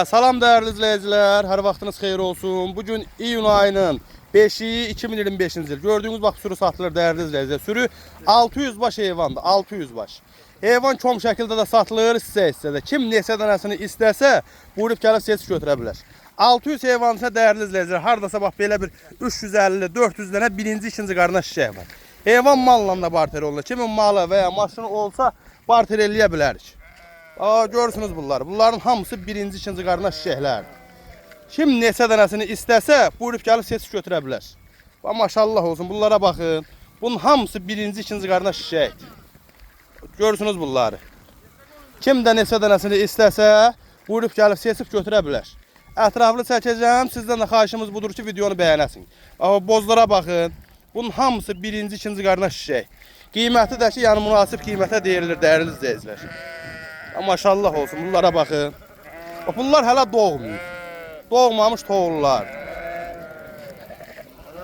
Salam değerli izleyiciler, her vaxtınız xeyir olsun. Bugün iyun ayının 5'i 2025-ci il. Gördüğünüz bax sürü satılır değerli izleyiciler. Sürü 600 baş heyvandır, 600 baş. Heyvan kom şəkildə də satılır, sizə. Kim neçə dənəsini istərsə, buyurub gəlib seçib götürə bilər. 600 heyvan isə değerli izleyiciler, hardasa bax belə bir 350-400 dənə birinci, ikinci qarına şişək var. Heyvan malla da barter olunur. Kimin malı və ya maşını olsa barter eləyə bilərik. Görürsünüz bunları. Bunların hamısı birinci, ikinci qarına şişəklərdir. Kim neçə dənəsini istəsə, buyurub gəlib seçib götürə bilər. Maşallah olsun, bunlara baxın. Bunun hamısı birinci, ikinci qarına şişəkdir. Görürsünüz bunları. Kim də neçə dənəsini istəsə, buyurub gəlib seçib götürə bilər. Ətraflı çəkəcəm. Sizdən də xahişimiz budur ki, videonu bəyənəsin. Bozlara baxın. Bunun hamısı birinci, ikinci qarına şişək. Qiyməti də ki, yəni münasib qiymətə deyilir, dəyərli izləyicilər. Maşallah olsun, bunlara baxın. Bunlar hələ doğmayıb. Doğmamış toğullar.